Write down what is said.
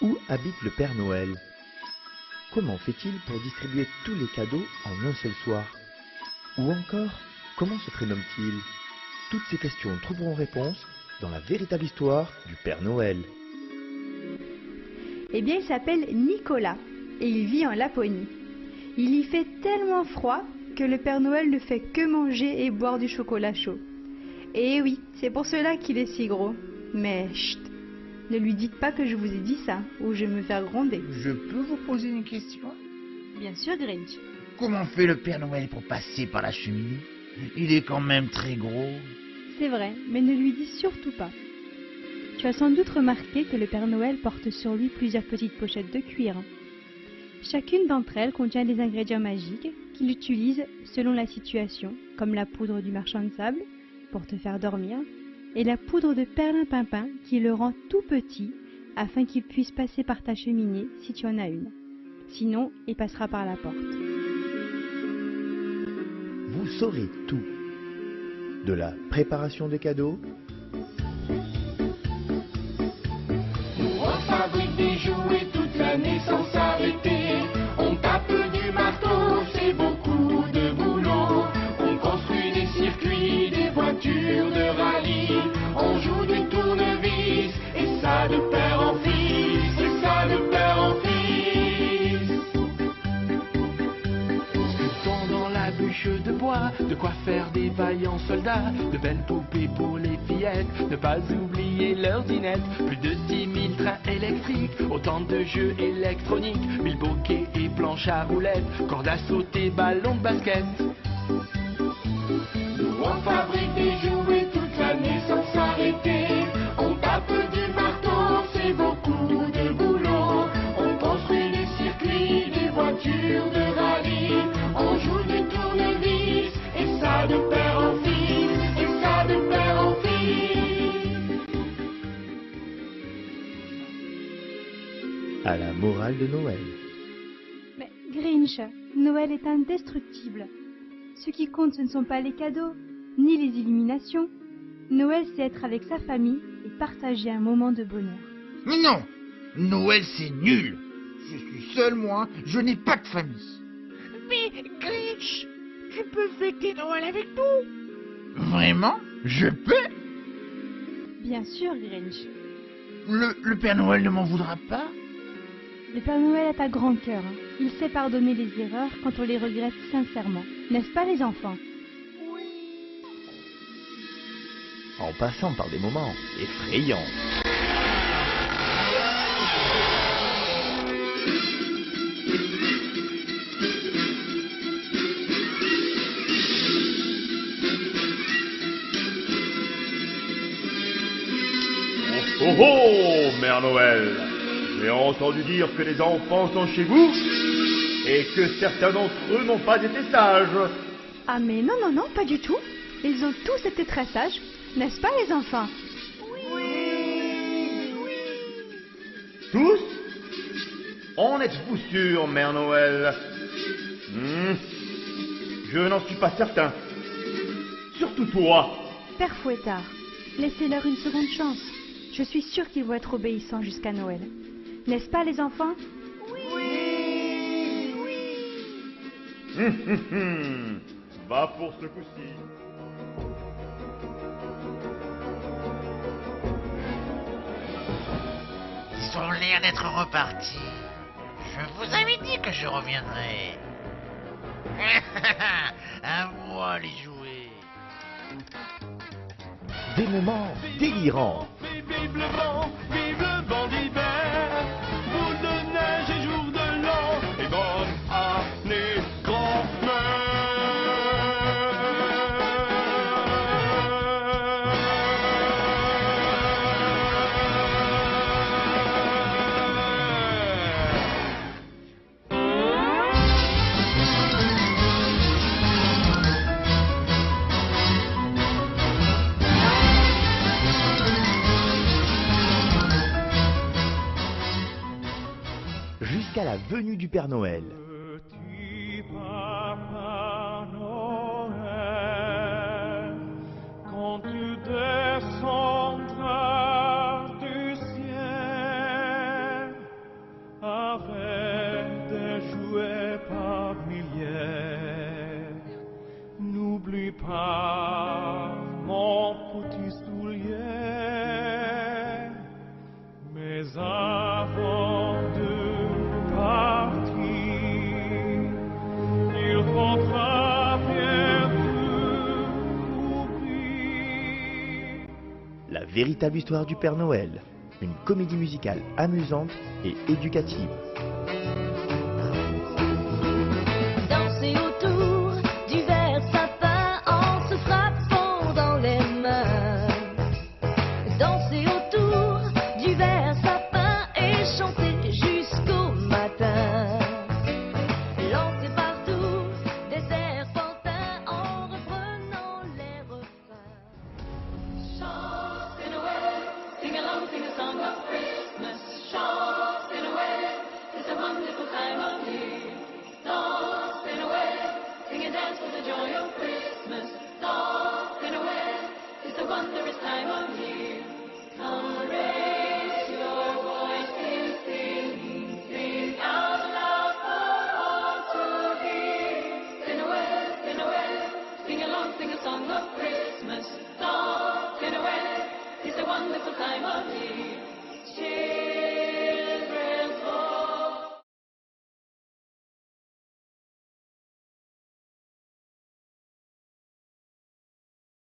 Où habite le Père Noël? Comment fait-il pour distribuer tous les cadeaux en un seul soir? Ou encore, comment se prénomme-t-il? Toutes ces questions trouveront réponse dans la véritable histoire du Père Noël. Eh bien, il s'appelle Nicolas et il vit en Laponie. Il y fait tellement froid que le Père Noël ne fait que manger et boire du chocolat chaud. Et oui, c'est pour cela qu'il est si gros. Mais chut, ne lui dites pas que je vous ai dit ça, ou je vais me faire gronder. Je peux vous poser une question? Bien sûr, Grinch. Comment fait le Père Noël pour passer par la cheminée? Il est quand même très gros. C'est vrai, mais ne lui dis surtout pas. Tu as sans doute remarqué que le Père Noël porte sur lui plusieurs petites pochettes de cuir. Chacune d'entre elles contient des ingrédients magiques qu'il utilise selon la situation, comme la poudre du marchand de sable pour te faire dormir, et la poudre de perlimpinpin qui le rend tout petit afin qu'il puisse passer par ta cheminée si tu en as une. Sinon, il passera par la porte. Vous saurez tout. De la préparation des cadeaux, On fabrique des jouets toute l'année sans s'arrêter. On tape du marteau, c'est beaucoup de boulot. On construit des circuits, des voitures de rallye. On joue du tournevis, et ça de père en fils, et ça de père en fils. Sculptons dans la bûche de bois, de quoi faire des vaillants soldats, de belles poupées pour les fillettes, ne pas oublier leurs dînettes. Plus de 10 000 trains électriques, autant de jeux électroniques, 1000 bouquets et planches à roulettes, cordes à sauter, ballons de basket. Nous on fabrique des jouets toute l'année sans s'arrêter. On tape du marteau, c'est beaucoup de boulot. On construit des circuits, des voitures de rallye. On joue du tournevis, et ça de père en fils, et ça de père en fils. à la morale de Noël. Mais Grinch, Noël est indestructible. Ce qui compte, ce ne sont pas les cadeaux, ni les illuminations. Noël, c'est être avec sa famille et partager un moment de bonheur. Mais non! Noël, c'est nul! Je suis seul, moi, je n'ai pas de famille. Mais Grinch, tu peux fêter Noël avec nous? Vraiment? Je peux? Bien sûr, Grinch. Le Père Noël ne m'en voudra pas? Le Père Noël est à grand cœur. Il sait pardonner les erreurs quand on les regrette sincèrement. N'est-ce pas, les enfants? En passant par des moments effrayants. Oh oh oh, Mère Noël! J'ai entendu dire que les enfants sont chez vous et que certains d'entre eux n'ont pas été sages. Ah mais non, non, non, pas du tout. Ils ont tous été très sages. N'est-ce pas, les enfants? Tous? En êtes-vous sûr, Mère Noël? Je n'en suis pas certain. Surtout toi. Père Fouettard, laissez-leur une seconde chance. Je suis sûre qu'ils vont être obéissants jusqu'à Noël. N'est-ce pas, les enfants? Va pour ce coup-ci. Ils ont l'air d'être repartis. Je vous avais dit que je reviendrais. À moi les jouets. Des moments délirants. Vive le vent, vive le vent d'hiver. Boule de neige et jour de l'an. Et bonne année, Jusqu'à la venue du Père Noël. Petit Papa Noël, quand tu descendras du ciel, n'oublie pas mon petit soulier, mais avant de partir, il faudra bien tout oublier. La véritable histoire du Père Noël, une comédie musicale amusante et éducative. Danser autour du vert sapin en se frappant dans les mains. Danser autour du vert sapin et chanter jusqu'au matin. Lancer partout des airs pantins en reprenant les refrains. Chante Noël, sing along, sing a song of Christmas. Chante Noël, it's a wonderful time of year. Dance Noël, sing and dance for the joy of Christmas. Dance Noël, it's a wondrous time of year. Come raise your voice in singing, sing out loud for all to hear. Say Noël, sing along, sing a song of Christmas. Dance Noël, it's a wonderful time of year. Cheer